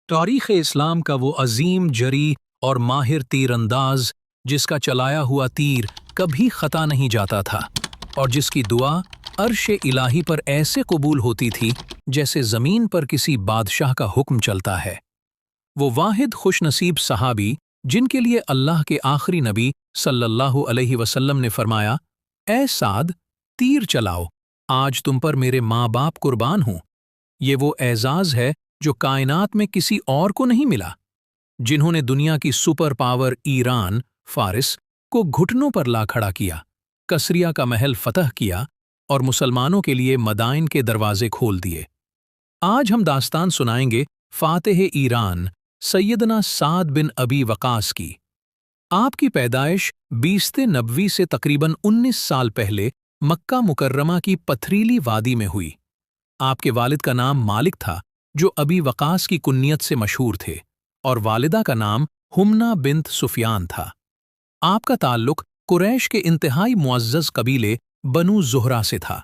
तारीख़ इस्लाम का वो अजीम जरी और माहिर तीर अंदाज जिसका चलाया हुआ तीर कभी ख़ता नहीं जाता था और जिसकी दुआ अर्श इलाही पर ऐसे कबूल होती थी जैसे ज़मीन पर किसी बादशाह का हुक्म चलता है। वो वाहिद खुशनसीब सहाबी जिनके लिए अल्लाह के आखिरी नबी सल्लल्लाहु अलैहि वसल्लम ने फरमाया, ए साद, तीर चलाओ, आज तुम पर मेरे माँ बाप कुर्बान हों। ये वो एजाज़ है जो कायनात में किसी और को नहीं मिला, जिन्होंने दुनिया की सुपर पावर ईरान फारिस को घुटनों पर ला खड़ा किया, कसरिया का महल फतह किया और मुसलमानों के लिए मदाइन के दरवाजे खोल दिए। आज हम दास्तान सुनाएंगे फातेह ईरान सैयदना साद बिन अबी वकास की। आपकी पैदाइश 20 नबवी से तकरीबन 19 साल पहले मक्का मुकर्रमा की पथरीली वादी में हुई। आपके वालिद का नाम मालिक था जो अबी वकास की कुन्नियत से मशहूर थे और वालिदा का नाम हुम्ना बिन्त सुफियान था। आपका ताल्लुक कुरैश के इंतहाई मुअज़्ज़ज़ कबीले बनु ज़ुहरा से था।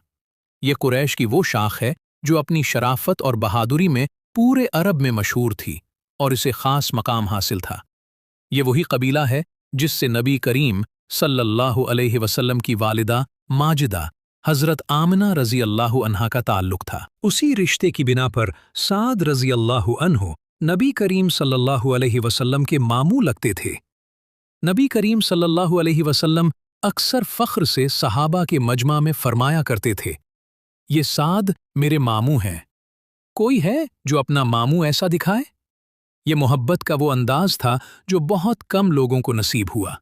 ये कुरैश की वो शाख है जो अपनी शराफत और बहादुरी में पूरे अरब में मशहूर थी और इसे ख़ास मकाम हासिल था। ये वही कबीला है जिससे नबी करीम सल्लल्लाहु अलैहि वसल्लम की वालिदा माजिदा हज़रत आमिना रज़ी अल्लाहु अन्हा का ताल्लुक था। उसी रिश्ते की बिना पर साद रज़ी अल्लाहु अन्हु नबी करीम सल्लल्लाहु अलैहि वसल्लम के मामू लगते थे। नबी करीम सल्लल्लाहु अलैहि वसल्लम अक्सर फ़ख्र से सहाबा के मजमा में फरमाया करते थे, ये साद मेरे मामू हैं। कोई है जो अपना मामू ऐसा दिखाए? ये मोहब्बत का वो अंदाज था जो बहुत कम लोगों को नसीब हुआ।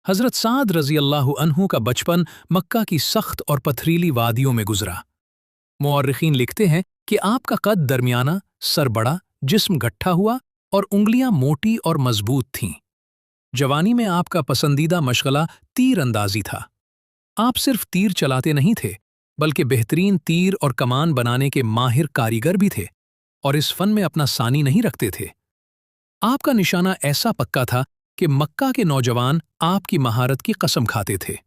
हज़रत साद रज़ी अल्लाहु अन्हु का बचपन मक्का की सख्त और पथरीली वादियों में गुजरा। मुअर्रिखीन लिखते हैं कि आपका कद दरमियाना, सर बड़ा, जिस्म गट्ठा हुआ और उंगलियां मोटी और मजबूत थीं। जवानी में आपका पसंदीदा मशगला तीर अंदाजी था। आप सिर्फ तीर चलाते नहीं थे बल्कि बेहतरीन तीर और कमान बनाने के माहिर कारीगर भी थे और इस फन में अपना सानी नहीं रखते थे। आपका निशाना ऐसा पक्का था कि मक्का के नौजवान आपकी महारत की कसम खाते थे।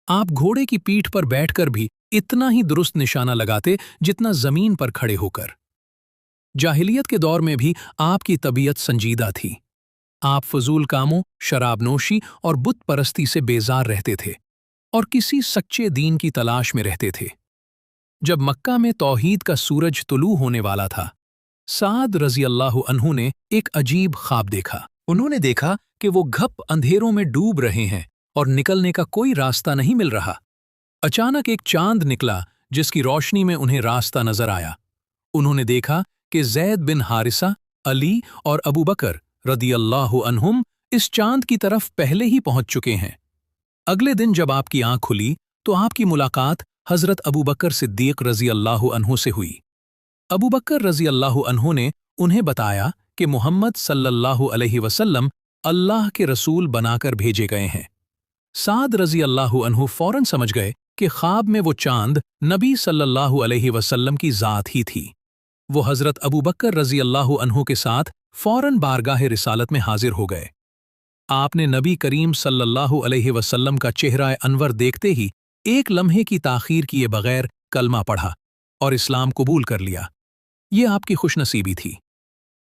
आप घोड़े की पीठ पर बैठकर भी इतना ही दुरुस्त निशाना लगाते जितना जमीन पर खड़े होकर। जाहिलियत के दौर में भी आपकी तबीयत संजीदा थी। आप फजूल कामों, शराबनोशी और बुत परस्ती से बेजार रहते थे और किसी सच्चे दीन की तलाश में रहते थे। जब मक्का में तौहीद का सूरज तुलू होने वाला था, साद रज़ी अल्लाहु अन्हु ने एक अजीब ख्वाब देखा। उन्होंने देखा कि वो घप अंधेरों में डूब रहे हैं और निकलने का कोई रास्ता नहीं मिल रहा। अचानक एक चांद निकला जिसकी रोशनी में उन्हें रास्ता नजर आया। उन्होंने देखा कि ज़ैद बिन हारिसा, अली और अबू बकर रदी अल्लाहु अन्हुम इस चांद की तरफ पहले ही पहुंच चुके हैं। अगले दिन जब आपकी आंख खुली तो आपकी मुलाकात हज़रत अबू बकर सिद्दीक़ रज़ी अल्लाहु अन्हु से हुई। अबू बकर रज़ी अल्लाहु अन्हु ने उन्हें बताया कि मोहम्मद सल्लल्लाहु अलैहि वसल्लम अल्लाह के रसूल बनाकर भेजे गए हैं। साद रज़ी अल्लाहु अन्हु फौरन समझ गए कि ख्वाब में वो चांद नबी सल्लल्लाहु अलैहि वसल्लम की ज़ात ही थी। वो हज़रत अबू बकर रज़ी अल्लाहु अन्हु के साथ फौरन बारगाह रिसालत में हाजिर हो गए। आपने नबी करीम सल्लल्लाहु अलैहि वसल्लम का चेहरा अनवर देखते ही एक लम्हे की ताख़ीर किए बगैर कलमा पढ़ा और इस्लाम कबूल कर लिया। ये आपकी खुशनसीबी थी।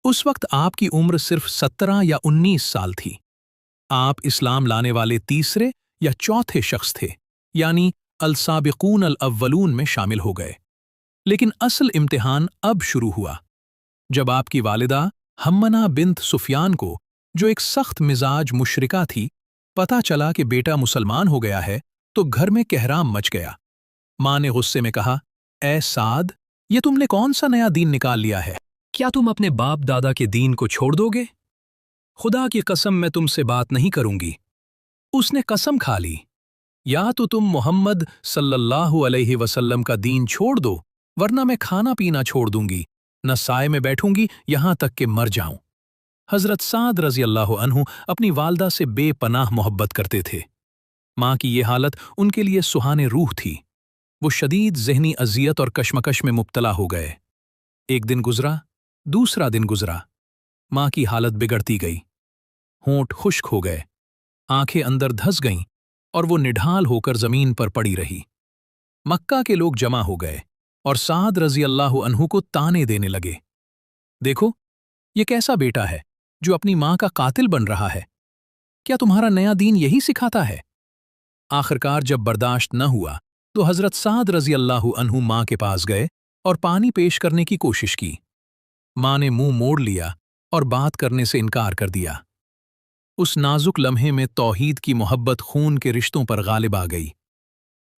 उस वक्त आपकी उम्र सिर्फ 17 या 19 साल थी। आप इस्लाम लाने वाले तीसरे या चौथे शख्स थे, यानी अल-साबिकून अल-अव्वलून में शामिल हो गए। लेकिन असल इम्तिहान अब शुरू हुआ जब आपकी वालिदा हम्मना बिन्त सुफियान को, जो एक सख्त मिजाज मुशरिका थी, पता चला कि बेटा मुसलमान हो गया है तो घर में कहराम मच गया। माँ ने गुस्से में कहा, ए साद, ये तुमने कौन सा नया दीन निकाल लिया है? क्या तुम अपने बाप दादा के दीन को छोड़ दोगे? खुदा की कसम मैं तुमसे बात नहीं करूंगी। उसने कसम खा ली, या तो तुम मोहम्मद सल्लल्लाहु अलैहि वसल्लम का दीन छोड़ दो वरना मैं खाना पीना छोड़ दूंगी, न साए में बैठूंगी यहां तक कि मर जाऊं। हज़रत साद रज़ी अल्लाहु अन्हु अपनी वालदा से बेपनाह मोहब्बत करते थे। माँ की ये हालत उनके लिए सुहाने रूह थी। वो शदीद ज़हनी अज़ियत और कश्मकश में मुब्तला हो गए। एक दिन गुजरा, दूसरा दिन गुजरा, माँ की हालत बिगड़ती गई। होंठ खुश्क हो गए, आंखें अंदर धंस गईं और वो निढाल होकर जमीन पर पड़ी रही। मक्का के लोग जमा हो गए और साद रज़ी अल्लाहु अन्हु को ताने देने लगे। देखो, یہ کیسا بیٹا ہے جو اپنی ماں کا قاتل بن رہا ہے؟ کیا تمہارا نیا دین یہی سکھاتا ہے؟ آخرکار جب برداشت نہ ہوا تو حضرت سعد رضی اللہ عنہ ماں کے پاس گئے اور پانی پیش کرنے کی کوشش کی۔ ماں نے منہ موڑ لیا اور بات کرنے سے انکار کر دیا۔ اس نازک لمحے میں توحید کی محبت خون کے رشتوں پر غالب آ گئی۔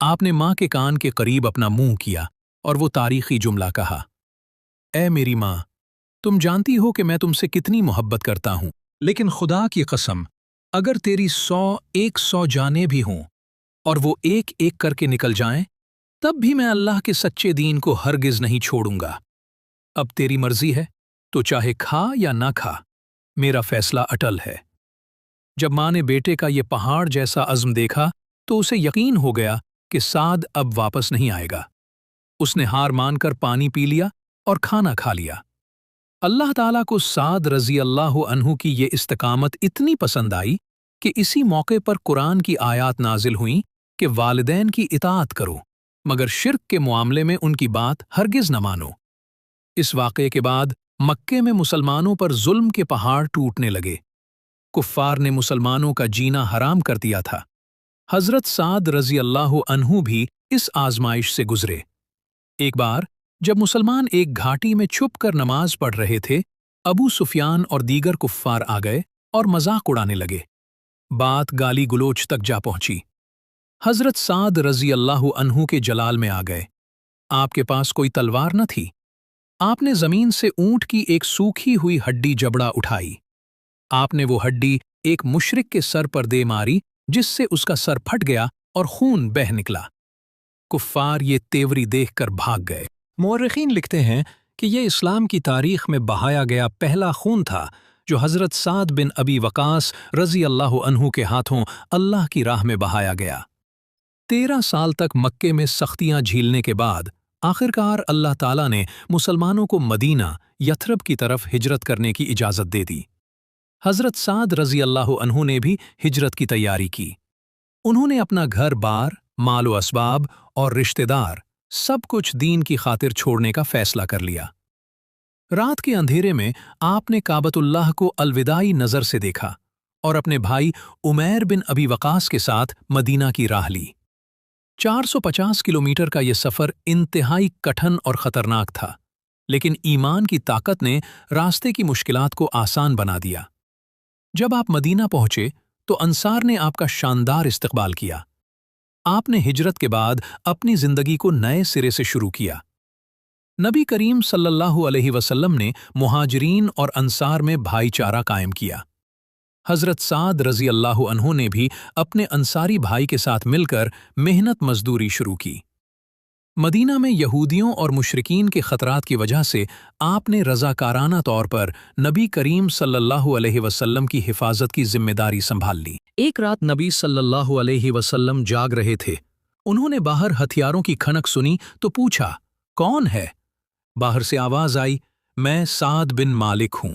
آپ نے ماں کے کان کے قریب اپنا منہ کیا اور وہ تاریخی جملہ کہا، اے میری ماں، تم جانتی ہو کہ میں تم سے کتنی محبت کرتا ہوں، لیکن خدا کی قسم اگر تیری 100 جانیں بھی ہوں اور وہ ایک ایک کر کے نکل جائیں تب بھی میں اللہ کے سچے دین کو ہرگز نہیں چھوڑوں گا۔ اب تیری مرضی ہے تو چاہے کھا یا نہ کھا، میرا فیصلہ اٹل ہے۔ جب ماں نے بیٹے کا یہ پہاڑ جیسا عزم دیکھا تو اسے یقین ہو گیا کہ سعد اب واپس نہیں آئے گا۔ اس نے ہار مان کر پانی پی لیا اور کھانا کھا لیا۔ اللہ تعالیٰ کو سعد رضی اللہ عنہ کی یہ استقامت اتنی پسند آئی کہ اسی موقع پر قرآن کی آیات نازل ہوئیں کہ والدین کی اطاعت کرو مگر شرک کے معاملے میں ان کی بات ہرگز نہ مانو۔ اس واقعے کے بعد مکے میں مسلمانوں پر ظلم کے پہاڑ ٹوٹنے لگے۔ کفار نے مسلمانوں کا جینا حرام کر دیا تھا۔ حضرت سعد رضی اللہ عنہ بھی اس آزمائش سے گزرے۔ ایک بار جب مسلمان ایک گھاٹی میں چھپ کر نماز پڑھ رہے تھے، ابو سفیان اور دیگر کفار آ گئے اور مذاق اڑانے لگے۔ بات گالی گلوچ تک جا پہنچی۔ حضرت سعد رضی اللہ عنہ کے جلال میں آ گئے۔ آپ کے پاس کوئی تلوار نہ تھی۔ آپ نے زمین سے اونٹ کی ایک سوکھی ہوئی ہڈی جبڑا اٹھائی۔ آپ نے وہ ہڈی ایک مشرک کے سر پر دے ماری جس سے اس کا سر پھٹ گیا اور خون بہہ نکلا۔ کفار یہ تیوری دیکھ کر بھاگ گئے۔ مورخین لکھتے ہیں کہ یہ اسلام کی تاریخ میں بہایا گیا پہلا خون تھا جو حضرت سعد بن ابی وقاص رضی اللہ عنہ کے ہاتھوں اللہ کی راہ میں بہایا گیا۔ 13 سال تک مکے میں سختیاں جھیلنے کے بعد آخرکار اللہ تعالیٰ نے مسلمانوں کو مدینہ یثرب کی طرف ہجرت کرنے کی اجازت دے دی۔ حضرت سعد رضی اللہ عنہ نے بھی ہجرت کی تیاری کی۔ انہوں نے اپنا گھر بار، مال و اسباب اور رشتہ دار سب کچھ دین کی خاطر چھوڑنے کا فیصلہ کر لیا۔ رات کے اندھیرے میں آپ نے کعبۃ اللہ کو الوداعی نظر سے دیکھا اور اپنے بھائی عمیر بن ابی وقاص کے ساتھ مدینہ کی راہ لی۔ 450 کلومیٹر کا یہ سفر انتہائی کٹھن اور خطرناک تھا، لیکن ایمان کی طاقت نے راستے کی مشکلات کو آسان بنا دیا۔ جب آپ مدینہ پہنچے تو انصار نے آپ کا شاندار استقبال کیا۔ آپ نے ہجرت کے بعد اپنی زندگی کو نئے سرے سے شروع کیا۔ نبی کریم صلی اللہ علیہ وسلم نے مہاجرین اور انصار میں بھائی چارہ قائم کیا۔ حضرت سعد رضی اللہ عنہ نے بھی اپنے انصاری بھائی کے ساتھ مل کر محنت مزدوری شروع کی۔ مدینہ میں یہودیوں اور مشرکین کے خطرات کی وجہ سے آپ نے رضاکارانہ طور پر نبی کریم صلی اللہ علیہ وسلم کی حفاظت کی ذمہ داری سنبھال لی۔ ایک رات نبی صلی اللہ علیہ وسلم جاگ رہے تھے۔ انہوں نے باہر ہتھیاروں کی کھنک سنی تو پوچھا، کون ہے؟ باہر سے آواز آئی، میں سعد بن مالک ہوں۔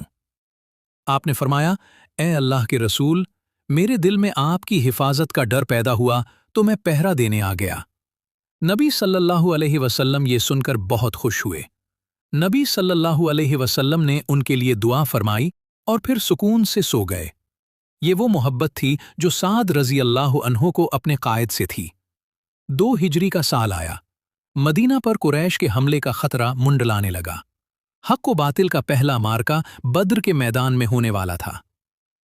آپ نے فرمایا، اے اللہ کے رسول، میرے دل میں آپ کی حفاظت کا ڈر پیدا ہوا تو میں پہرا دینے آ گیا۔ نبی صلی اللہ علیہ وسلم یہ سن کر بہت خوش ہوئے۔ نبی صلی اللہ علیہ وسلم نے ان کے لیے دعا فرمائی اور پھر سکون سے سو گئے۔ یہ وہ محبت تھی جو سعد رضی اللہ عنہ کو اپنے قائد سے تھی۔ 2 ہجری کا سال آیا۔ مدینہ پر قریش کے حملے کا خطرہ منڈلانے لگا۔ حق و باطل کا پہلا مارکا بدر کے میدان میں ہونے والا تھا۔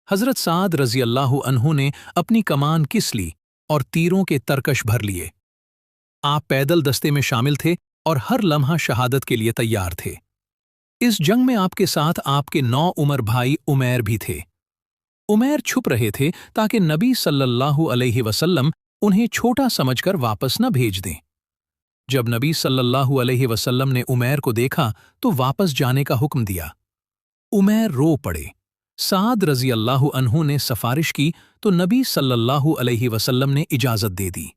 حضرت سعد رضی اللہ عنہ نے اپنی کمان کس لی اور تیروں کے ترکش بھر لیے۔ آپ پیدل دستے میں شامل تھے اور ہر لمحہ شہادت کے لیے تیار تھے۔ اس جنگ میں آپ کے ساتھ آپ کے 9 عمر بھائی عمیر بھی تھے۔ عمیر چھپ رہے تھے تاکہ نبی صلی اللہ علیہ وسلم انہیں چھوٹا سمجھ کر واپس نہ بھیج دیں۔ جب نبی صلی اللہ علیہ وسلم نے عمیر کو دیکھا تو واپس جانے کا حکم دیا۔ عمیر رو پڑے۔ سعد رضی اللہ عنہ نے سفارش کی تو نبی صلی اللہ علیہ وسلم نے اجازت دے دی۔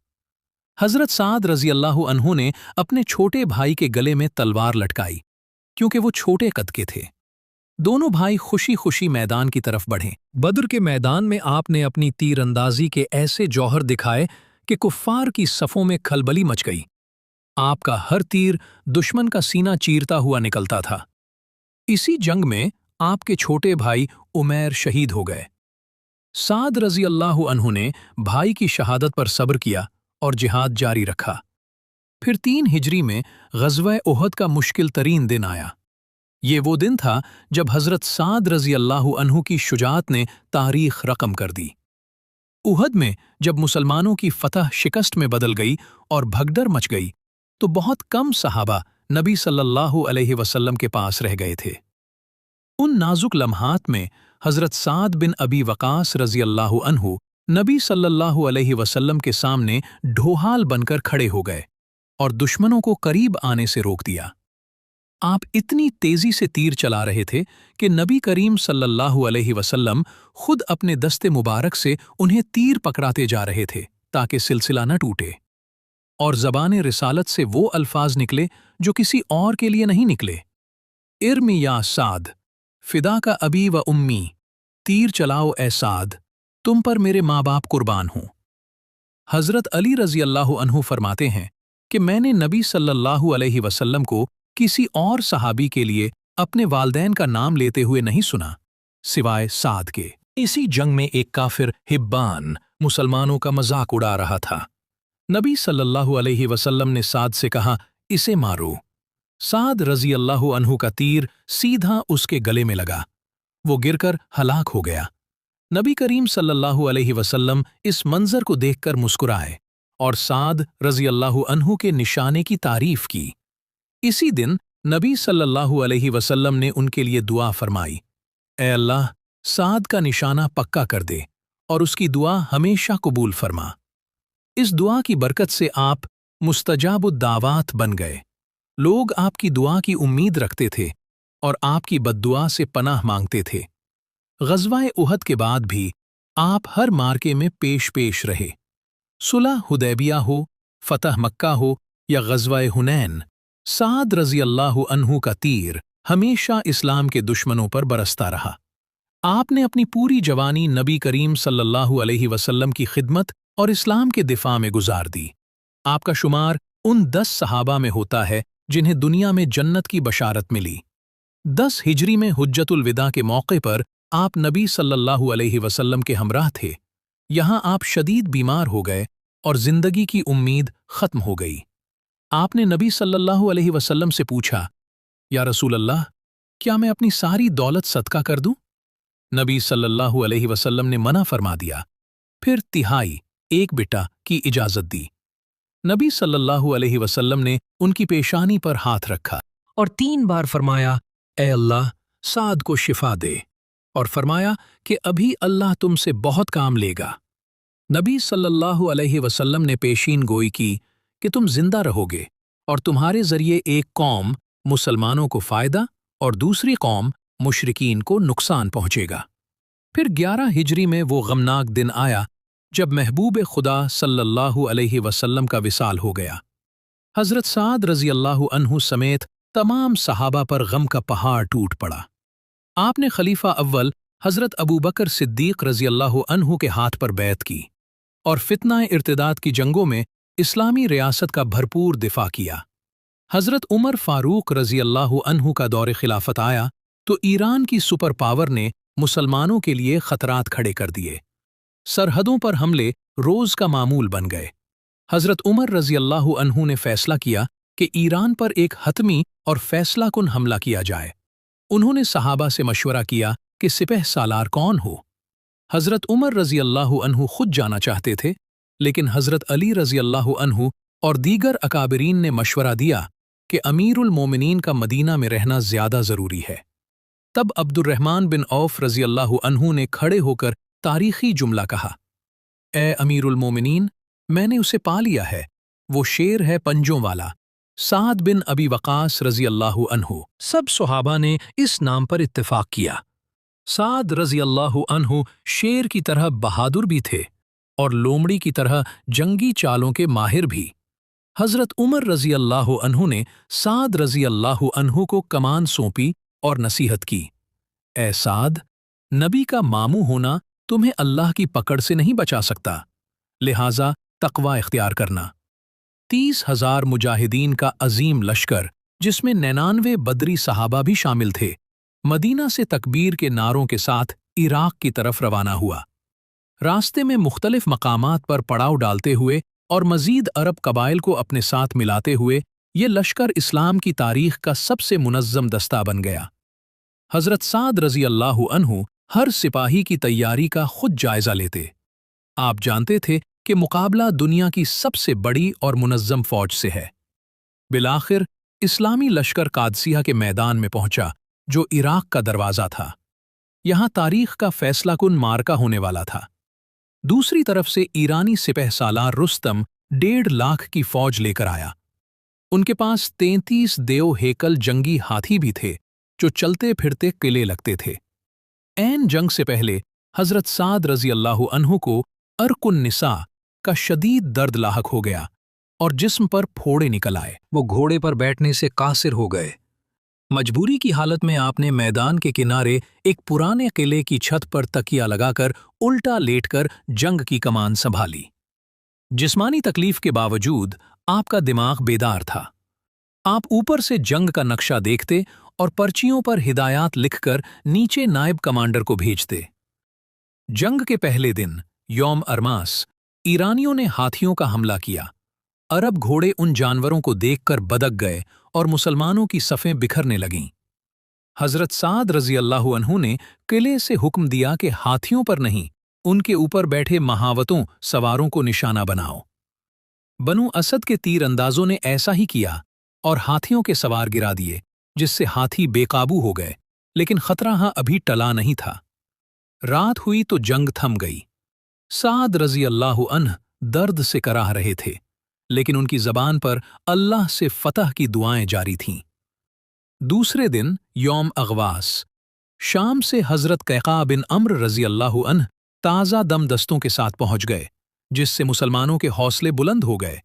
حضرت سعد رضی اللہ عنہ نے اپنے چھوٹے بھائی کے گلے میں تلوار لٹکائی کیونکہ وہ چھوٹے قد کے تھے۔ دونوں بھائی خوشی خوشی میدان کی طرف بڑھے۔ بدر کے میدان میں آپ نے اپنی تیر اندازی کے ایسے جوہر دکھائے کہ کفار کی صفوں میں کھلبلی مچ گئی۔ آپ کا ہر تیر دشمن کا سینہ چیرتا ہوا نکلتا تھا۔ اسی جنگ میں आपके छोटे भाई उमैर शहीद हो गए। साद रजी अल्लाह अन्हु ने भाई की शहादत पर सब्र किया और जिहाद जारी रखा। फिर 3 हिजरी में ग़ज़वा उहद का मुश्किल तरीन दिन आया। ये वो दिन था जब हज़रत साद रजी अल्लाह अन्हु की शुजाअत ने तारीख़ रकम कर दी। उहद में जब मुसलमानों की फतह शिकस्त में बदल गई और भगदड़ मच गई, तो बहुत कम सहाबा नबी सल्लल्लाहु अलैहि वसल्लम के पास रह गए थे। उन नाजुक लम्हात में हज़रत साद बिन अबी वक़ास रज़ी अल्लाहु अन्हु नबी सल्लल्लाहु अलैहि वसल्लम के सामने ढोहाल बनकर खड़े हो गए और दुश्मनों को करीब आने से रोक दिया। आप इतनी तेजी से तीर चला रहे थे कि नबी करीम सल्लल्लाहु अलैहि वसल्लम खुद अपने दस्ते मुबारक से उन्हें तीर पकड़ाते जा रहे थे ताकि सिलसिला न टूटे। और ज़बान रिसालत से वो अल्फाज निकले जो किसी और के लिए नहीं निकले। इर्मी या साद, फिदा का अबी व उम्मी, तीर चलाओ ए साद, तुम पर मेरे माँ बाप कुर्बान हों। हज़रत अली रज़ी अल्लाहु अन्हु फरमाते हैं कि मैंने नबी सल्लल्लाहु अलैहि वसल्लम को किसी और सहाबी के लिए अपने वालदैन का नाम लेते हुए नहीं सुना सिवाय साद के। इसी जंग में एक काफिर हिब्बान मुसलमानों का मजाक उड़ा रहा था। नबी सल्लल्लाहु अलैहि वसल्लम ने साद से कहा, इसे मारो। साद रज़ी अल्लाहु अन्हु का तीर सीधा उसके गले में लगा। वो गिरकर हलाक हो गया। नबी करीम सल्लल्लाहु अलैहि वसल्लम इस मंजर को देखकर मुस्कुराए और साद रज़ी अल्लाहु अन्हु के निशाने की तारीफ की। इसी दिन नबी सल्लल्लाहु अलैहि वसल्लम ने उनके लिए दुआ फरमाई, ए अल्लाह, साद का निशाना पक्का कर दे और उसकी दुआ हमेशा कबूल फरमा। इस दुआ की बरकत से आप मुस्तजाबुद्दावात बन गए। लोग आपकी दुआ की उम्मीद रखते थे और आपकी बद्दुआ से पनाह मांगते थे। ग़ज़वा-ए उहद के बाद भी आप हर मार्के में पेश रहे। सुलह हुदैबिया हो, फतह मक्का हो या ग़ज़वा-ए हुनैन, साद रज़ी अल्लाहु अन्हु का तीर हमेशा इस्लाम के दुश्मनों पर बरसता रहा। आपने अपनी पूरी जवानी नबी करीम सल्लल्लाहु अलैहि वसल्लम की खिदमत और इस्लाम के दिफा में गुजार दी। आपका शुमार उन 10 सहाबा में होता है जिन्हें दुनिया में जन्नत की बशारत मिली। 10 हिजरी में हुज्जतुल विदा के मौके पर आप नबी सल्लल्लाहु अलैहि वसल्लम के हमराह थे। यहाँ आप शदीद बीमार हो गए और जिंदगी की उम्मीद खत्म हो गई। आपने नबी सल्लल्लाहु अलैहि वसल्लम से पूछा, या रसूल अल्लाह, क्या मैं अपनी सारी दौलत सदका कर दूं? नबी सल्लल्लाहु अलैहि वसल्लम ने मना फरमा दिया। फिर तिहाई, 1 बिटा की इजाजत दी। नबी सल्लल्लाहु अलैहि वसल्लम ने उनकी पेशानी पर हाथ रखा और 3 बार फरमाया, ए अल्लाह, साद को शिफा दे, और फरमाया कि अभी अल्लाह तुमसे बहुत काम लेगा। नबी सल्लल्लाहु अलैहि वसल्लम ने पेशीन गोई की कि तुम जिंदा रहोगे और तुम्हारे जरिए एक कौम मुसलमानों को फायदा और दूसरी कौम मुशरिकीन को नुकसान पहुंचेगा। फिर 11 हिजरी में वो गमनाक दिन आया जब महबूब खुदा सल्लल्लाहु अलैहि वसल्लम का विसाल हो गया। हज़रत साद रज़ी अल्लाहु अन्हु समेत तमाम सहाबा पर गम का पहाड़ टूट पड़ा। आपने खलीफा अव्वल हज़रत अबू बकर सिद्दीक़ रज़ी अल्लाहु अन्हु के हाथ पर बैत की और फितना इर्तिदाद की जंगों में इस्लामी रियासत का भरपूर दिफा किया। हज़रत उमर फ़ारूक रज़ी अल्लाहु अन्हु का दौर खिलाफत आया तो ईरान की सुपर पावर ने मुसलमानों के लिए खतरात खड़े कर दिए। सरहदों पर हमले रोज़ का मामूल बन गए। हज़रत उमर रज़ी अल्लाहु अन्हु ने फैसला किया कि ईरान पर एक हतमी और फैसला कुन हमला किया जाए। उन्होंने सहाबा से मशवरा किया कि सिपह सालार कौन हो। हज़रत उमर रज़ी अल्लाहु अन्हु खुद जाना चाहते थे, लेकिन हज़रत अली रज़ी अल्लाहु अन्हु और दीगर अकाबरीन ने मशवरा दिया कि अमीरुल मोमिनीन का मदीना में रहना ज़्यादा ज़रूरी है। तब अब्दुर्रहमान बिन औफ रज़ी अल्लाहु अन्हु ने खड़े होकर तारीख़ी जुमला कहा, ए अमीरुल मोमिनीन, मैंने उसे पा लिया है, वो शेर है पंजों वाला, साद बिन अबी वक़ास रज़ी अल्लाहु अन्हु। सब सहाबा ने इस नाम पर इत्तिफ़ाक़ किया। साद रज़ी अल्लाहु अन्हु शेर की तरह बहादुर भी थे और लोमड़ी की तरह जंगी चालों के माहिर भी। हज़रत उमर रज़ी अल्लाहु अन्हु ने साद रज़ी अल्लाहु अन्हु को कमान सौंपी और नसीहत की, ए साद, नबी का मामू होना तुम्हें अल्लाह की पकड़ से नहीं बचा सकता, लिहाजा तक़वा इख्तियार करना। 30,000 मुजाहिदीन का अजीम लश्कर, जिसमें 99 बदरी सहाबा भी शामिल थे, مدینہ سے تکبیر کے نعروں کے ساتھ عراق کی طرف روانہ ہوا۔ راستے میں مختلف مقامات پر پڑاؤ ڈالتے ہوئے اور مزید عرب قبائل کو اپنے ساتھ ملاتے ہوئے یہ لشکر اسلام کی تاریخ کا سب سے منظم دستہ بن گیا۔ حضرت سعد رضی اللہ عنہ ہر سپاہی کی تیاری کا خود جائزہ لیتے۔ آپ جانتے تھے کہ مقابلہ دنیا کی سب سے بڑی اور منظم فوج سے ہے۔ بالآخر اسلامی لشکر قادسیہ کے میدان میں پہنچا، جو عراق کا دروازہ تھا۔ یہاں تاریخ کا فیصلہ کن معرکہ ہونے والا تھا۔ دوسری طرف سے ایرانی سپہ سالار رستم 1.5 لاکھ کی فوج لے کر آیا۔ ان کے پاس 33 دیو ہیکل جنگی ہاتھی بھی تھے، جو چلتے پھرتے قلعے لگتے تھے۔ عین جنگ سے پہلے حضرت سعد رضی اللہ عنہ کو ارق النساء کا شدید درد لاحق ہو گیا اور جسم پر پھوڑے نکل آئے۔ وہ گھوڑے پر بیٹھنے سے قاصر ہو گئے۔ مجبوری کی حالت میں آپ نے میدان کے کنارے ایک پرانے قلعے کی چھت پر تکیہ لگا کر الٹا لیٹ کر جنگ کی کمان سنبھالی۔ جسمانی تکلیف کے باوجود آپ کا دماغ بیدار تھا۔ آپ اوپر سے جنگ کا نقشہ دیکھتے اور پرچیوں پر ہدایات لکھ کر نیچے نائب کمانڈر کو بھیجتے۔ جنگ کے پہلے دن یوم ارماس ایرانیوں نے ہاتھیوں کا حملہ کیا۔ عرب گھوڑے ان جانوروں کو دیکھ کر بدک گئے اور مسلمانوں کی صفیں بکھرنے لگیں۔ حضرت سعد رضی اللہ عنہ نے قلعے سے حکم دیا کہ ہاتھیوں پر نہیں، ان کے اوپر بیٹھے مہاوتوں سواروں کو نشانہ بناؤ۔ بنو اسد کے تیر اندازوں نے ایسا ہی کیا اور ہاتھیوں کے سوار گرا دیے، جس سے ہاتھی بے قابو ہو گئے، لیکن خطرہ ہاں ابھی ٹلا نہیں تھا۔ رات ہوئی تو جنگ تھم گئی۔ سعد رضی اللہ عنہ درد سے کراہ رہے تھے، لیکن ان کی زبان پر اللہ سے فتح کی دعائیں جاری تھیں۔ دوسرے دن یوم اغواس شام سے حضرت قیقاع بن عمرو رضی اللہ عنہ تازہ دم دستوں کے ساتھ پہنچ گئے، جس سے مسلمانوں کے حوصلے بلند ہو گئے۔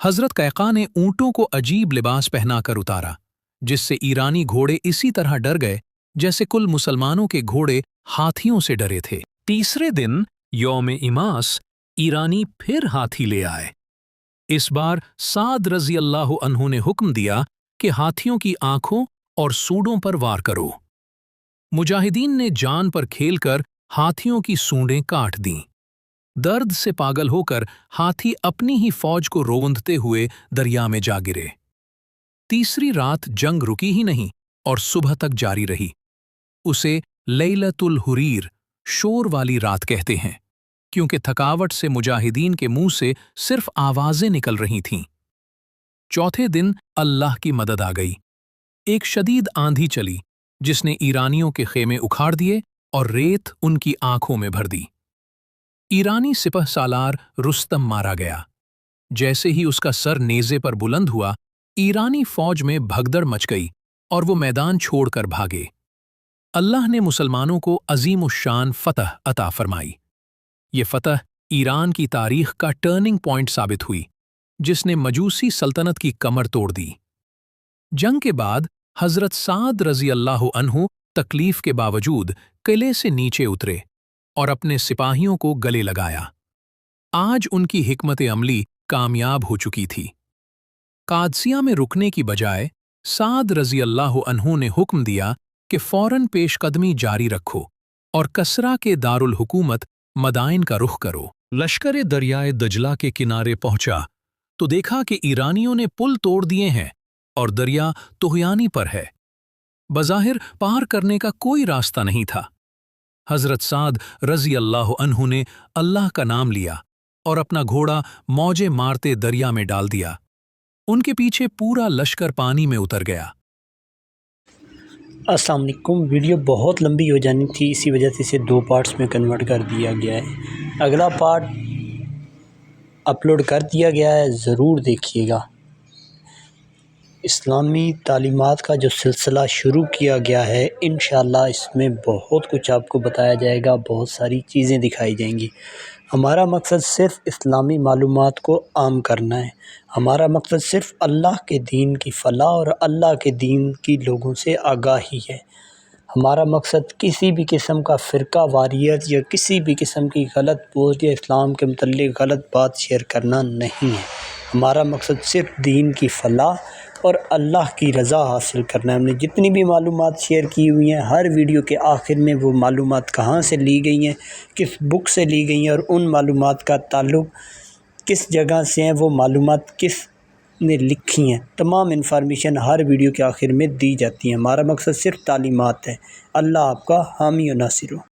حضرت قیقاع نے اونٹوں کو عجیب لباس پہنا کر اتارا، جس سے ایرانی گھوڑے اسی طرح ڈر گئے جیسے کل مسلمانوں کے گھوڑے ہاتھیوں سے ڈرے تھے۔ تیسرے دن یوم اماس ایرانی پھر ہاتھی لے آئے۔ اس بار سعد رضی اللہ عنہ نے حکم دیا کہ ہاتھیوں کی آنکھوں اور سوڑوں پر وار کرو۔ مجاہدین نے جان پر کھیل کر ہاتھیوں کی سونڈیں کاٹ دیں۔ درد سے پاگل ہو کر ہاتھی اپنی ہی فوج کو روندتے ہوئے دریا میں جا گرے۔ تیسری رات جنگ رکی ہی نہیں اور صبح تک جاری رہی۔ اسے لیلۃ الحریر، شور والی رات کہتے ہیں، کیونکہ تھکاوٹ سے مجاہدین کے منہ سے صرف آوازیں نکل رہی تھیں۔ چوتھے دن اللہ کی مدد آ گئی۔ ایک شدید آندھی چلی، جس نے ایرانیوں کے خیمے اکھاڑ دیے اور ریت ان کی آنکھوں میں بھر دی۔ ایرانی سپہ سالار رستم مارا گیا۔ جیسے ہی اس کا سر نیزے پر بلند ہوا، ایرانی فوج میں بھگدڑ مچ گئی اور وہ میدان چھوڑ کر بھاگے۔ اللہ نے مسلمانوں کو عظیم الشان فتح عطا فرمائی۔ یہ فتح ایران کی تاریخ کا ٹرننگ پوائنٹ ثابت ہوئی، جس نے مجوسی سلطنت کی کمر توڑ دی۔ جنگ کے بعد حضرت سعد رضی اللہ عنہ تکلیف کے باوجود قلعے سے نیچے اترے اور اپنے سپاہیوں کو گلے لگایا۔ آج ان کی حکمت عملی کامیاب ہو چکی تھی۔ قادسیہ میں رکنے کی بجائے سعد رضی اللہ عنہ نے حکم دیا کہ فوراً پیش قدمی جاری رکھو اور کسرا کے دارالحکومت مدائن کا رخ کرو۔ لشکر دریائے دجلہ کے کنارے پہنچا تو دیکھا کہ ایرانیوں نے پل توڑ دیے ہیں اور دریا طغیانی پر ہے۔ بظاہر پار کرنے کا کوئی راستہ نہیں تھا۔ حضرت سعد رضی اللہ عنہ نے اللہ کا نام لیا اور اپنا گھوڑا موجیں مارتے دریا میں ڈال دیا۔ ان کے پیچھے پورا لشکر پانی میں اتر گیا۔ السلام علیکم۔ ویڈیو بہت لمبی ہو جانی تھی، اسی وجہ سے اسے 2 پارٹس میں کنورٹ کر دیا گیا ہے۔ اگلا پارٹ اپلوڈ کر دیا گیا ہے، ضرور دیکھیے گا۔ اسلامی تعلیمات کا جو سلسلہ شروع کیا گیا ہے، انشاءاللہ اس میں بہت کچھ آپ کو بتایا جائے گا، بہت ساری چیزیں دکھائی جائیں گی۔ ہمارا مقصد صرف اسلامی معلومات کو عام کرنا ہے۔ ہمارا مقصد صرف اللہ کے دین کی فلاح اور اللہ کے دین کی لوگوں سے آگاہی ہے۔ ہمارا مقصد کسی بھی قسم کا فرقہ واریت یا کسی بھی قسم کی غلط پوسٹ یا اسلام کے متعلق غلط بات شیئر کرنا نہیں ہے۔ ہمارا مقصد صرف دین کی فلاح اور اللہ کی رضا حاصل کرنا ہے۔ ہم نے جتنی بھی معلومات شیئر کی ہوئی ہیں، ہر ویڈیو کے آخر میں وہ معلومات کہاں سے لی گئی ہیں، کس بک سے لی گئی ہیں، اور ان معلومات کا تعلق کس جگہ سے ہیں، وہ معلومات کس نے لکھی ہیں، تمام انفارمیشن ہر ویڈیو کے آخر میں دی جاتی ہیں۔ ہمارا مقصد صرف تعلیمات ہے۔ اللہ آپ کا حامی و ناصر ہو۔